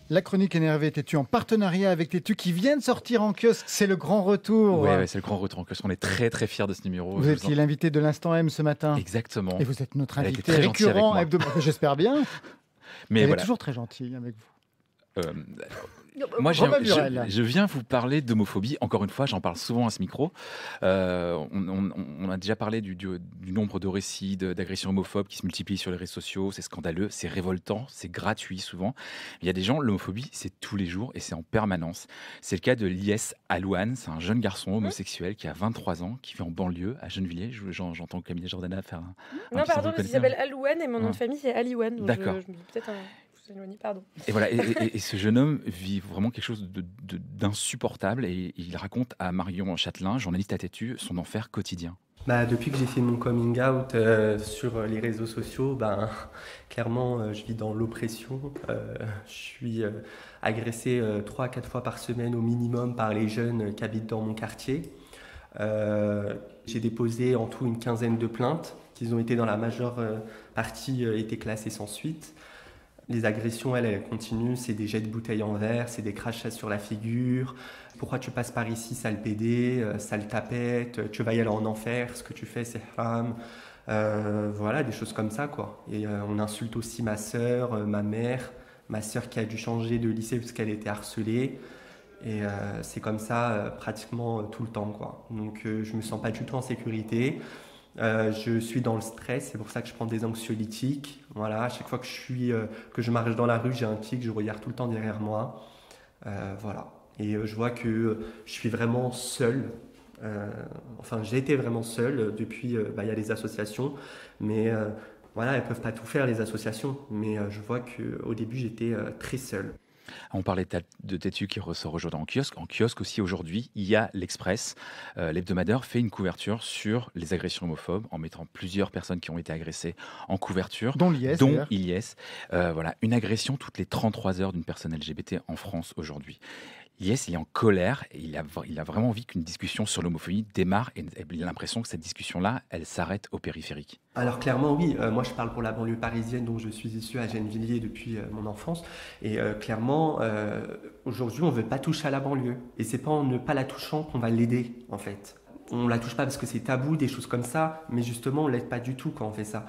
La chronique énervée Tétu en partenariat avec Tétu qui vient de sortir en kiosque. C'est le grand retour. Ouais, c'est le grand retour en kiosque. On est très très fiers de ce numéro. Vous étiez l'invité de l'Instant M ce matin. Exactement. Et vous êtes notre Elle a été invité très gentille avec récurrent moi. hebdomadaire. J'espère bien. Mais Elle voilà. est toujours très gentille avec vous. Moi, Romain Burel. je viens vous parler d'homophobie. Encore une fois, j'en parle souvent à ce micro. On a déjà parlé du nombre de récits d'agressions homophobes qui se multiplient sur les réseaux sociaux. C'est scandaleux, c'est révoltant, c'est gratuit souvent. Il y a des gens, l'homophobie, c'est tous les jours et c'est en permanence. C'est le cas de Lies Alouane. C'est un jeune garçon homosexuel qui a 23 ans, qui vit en banlieue à Gennevilliers. J'entends Camille Jordana faire un Non, petit pardon, truc parce qu'il s'appelle Alouane et mon nom de famille, c'est Aliouane. D'accord. Je me dis peut-être pardon. Et voilà, et ce jeune homme vit vraiment quelque chose d'insupportable et il raconte à Marion Châtelain, journaliste à Tétu, son enfer quotidien. Depuis que j'ai fait mon coming out sur les réseaux sociaux, clairement je vis dans l'oppression. Je suis agressé 3 à 4 fois par semaine au minimum par les jeunes qui habitent dans mon quartier. J'ai déposé en tout une 15aine de plaintes qui ont été dans la majeure partie été classées sans suite. Les agressions, elles continuent, c'est des jets de bouteilles en verre, c'est des crachats sur la figure. Pourquoi tu passes par ici, sale pédé, sale tapette, tu vas y aller en enfer, ce que tu fais, c'est haram. Voilà, des choses comme ça, quoi. Et on insulte aussi ma sœur, ma mère, ma sœur qui a dû changer de lycée parce qu'elle était harcelée. Et c'est comme ça pratiquement tout le temps, quoi. Donc je me sens pas du tout en sécurité. Je suis dans le stress, c'est pour ça que je prends des anxiolytiques. Voilà, à chaque fois que je marche dans la rue, j'ai un tic, je regarde tout le temps derrière moi. Voilà. Et je vois que je suis vraiment seul. J'ai été vraiment seul depuis. Il y a les associations, mais voilà, elles peuvent pas tout faire les associations. Mais je vois qu'au début, j'étais très seul. On parlait de Tétu qui ressort aujourd'hui en kiosque. En kiosque aussi aujourd'hui, il y a l'Express. L'hebdomadaire fait une couverture sur les agressions homophobes en mettant plusieurs personnes qui ont été agressées en couverture. Dont Ilyes. Voilà, une agression toutes les 33 heures d'une personne LGBT en France aujourd'hui. Ilyes, il est en colère et il a vraiment envie qu'une discussion sur l'homophobie démarre et il a l'impression que cette discussion-là, elle s'arrête au périphérique. Alors clairement oui, moi je parle pour la banlieue parisienne dont je suis issu à Gennevilliers depuis mon enfance et clairement aujourd'hui on ne veut pas toucher à la banlieue et c'est pas en ne pas la touchant qu'on va l'aider en fait. On la touche pas parce que c'est tabou, des choses comme ça, mais justement on l'aide pas du tout quand on fait ça.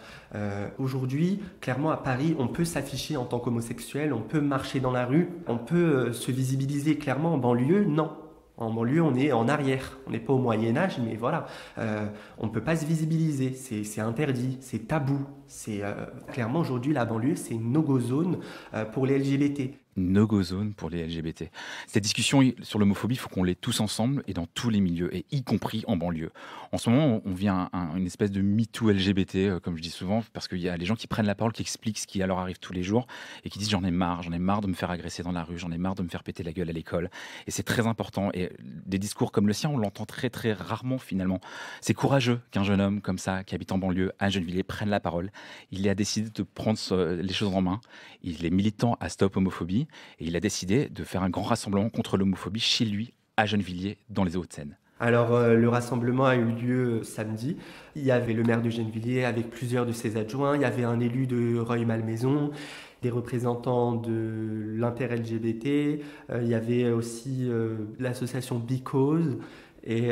Aujourd'hui, clairement à Paris, on peut s'afficher en tant qu'homosexuel, on peut marcher dans la rue, on peut se visibiliser. Clairement en banlieue, non. En banlieue, on est en arrière. On n'est pas au Moyen-Âge, mais voilà. On ne peut pas se visibiliser. C'est interdit, c'est tabou. Clairement, aujourd'hui, la banlieue, c'est une no-go zone pour les LGBT. No-go zone pour les LGBT. Cette discussion sur l'homophobie, il faut qu'on l'ait tous ensemble et dans tous les milieux, et y compris en banlieue. En ce moment, on vit une espèce de MeToo LGBT, comme je dis souvent, parce qu'il y a les gens qui prennent la parole, qui expliquent ce qui leur arrive tous les jours, et qui disent j'en ai marre de me faire agresser dans la rue, j'en ai marre de me faire péter la gueule à l'école. Et c'est très important. Et des discours comme le sien, on l'entend très très rarement finalement. C'est courageux qu'un jeune homme comme ça, qui habite en banlieue, à Gennevilliers, prenne la parole. Il a décidé de prendre les choses en main. Il est militant à Stop Homophobie. Et il a décidé de faire un grand rassemblement contre l'homophobie chez lui, à Gennevilliers, dans les Hauts-de-Seine. Alors, le rassemblement a eu lieu samedi. Il y avait le maire de Gennevilliers avec plusieurs de ses adjoints. Il y avait un élu de Rueil-Malmaison, des représentants de l'inter-LGBT. Il y avait aussi l'association Because et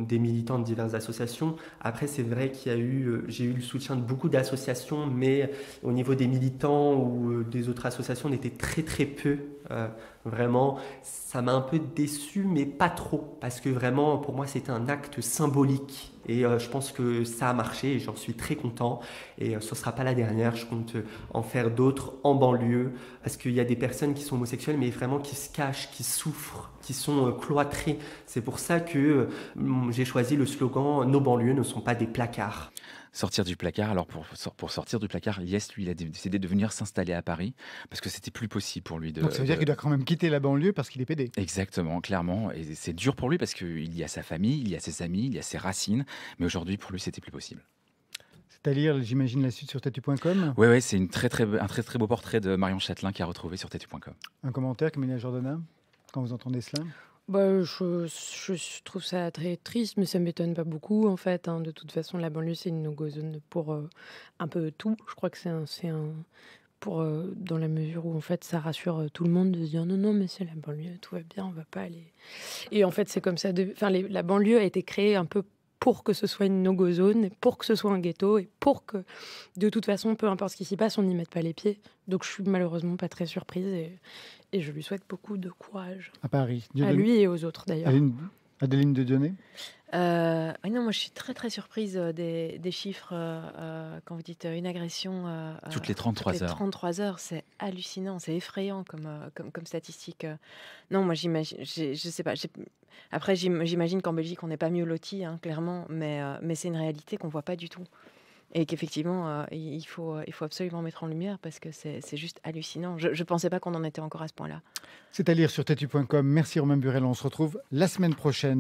des militants de diverses associations. Après, c'est vrai j'ai eu le soutien de beaucoup d'associations, mais au niveau des militants ou des autres associations, on était très très peu. Vraiment, ça m'a un peu déçu, mais pas trop, parce que vraiment, pour moi, c'était un acte symbolique. Et je pense que ça a marché et j'en suis très content. Et ce ne sera pas la dernière, je compte en faire d'autres en banlieue, parce qu'il y a des personnes qui sont homosexuelles, mais vraiment qui se cachent, qui souffrent, qui sont cloîtrées. C'est pour ça que j'ai choisi le slogan « Nos banlieues ne sont pas des placards ». Sortir du placard. Alors pour sortir du placard, Lies, lui, il a décidé de venir s'installer à Paris parce que c'était plus possible pour lui. Donc ça veut dire qu'il doit quand même quitter la banlieue parce qu'il est pédé. Exactement, clairement. Et c'est dur pour lui parce qu'il y a sa famille, il y a ses amis, il y a ses racines. Mais aujourd'hui, pour lui, c'était plus possible. C'est à lire, j'imagine, la suite sur Tétu.com. Oui, c'est un très très beau portrait de Marion Châtelain qui a retrouvé sur Tétu.com. Un commentaire, Camille Jordana, quand vous entendez cela? Je trouve ça très triste, mais ça ne m'étonne pas beaucoup, en fait. De toute façon, la banlieue, c'est une no-go zone pour un peu tout. Je crois que c'est un dans la mesure où en fait ça rassure tout le monde de se dire non mais c'est la banlieue, tout va bien, on va pas aller. Et en fait c'est comme ça. La banlieue a été créée un peu pour que ce soit une no-go zone, pour que ce soit un ghetto et pour que de toute façon, peu importe ce qui s'y passe, on n'y mette pas les pieds. Donc je suis malheureusement pas très surprise et je lui souhaite beaucoup de courage. À Paris. À lui et aux autres d'ailleurs. Adeline de Dionnet. Oui, non, moi je suis très très surprise des chiffres quand vous dites une agression Toutes les 33 heures. 33 heures, c'est hallucinant, c'est effrayant comme statistique. Non, moi j'imagine, je sais pas. Après, j'imagine qu'en Belgique on n'est pas mieux loti, hein, clairement, mais c'est une réalité qu'on voit pas du tout. Et qu'effectivement, il faut absolument mettre en lumière parce que c'est juste hallucinant. Je ne pensais pas qu'on en était encore à ce point-là. C'est à lire sur tetu.com. Merci Romain Burel. On se retrouve la semaine prochaine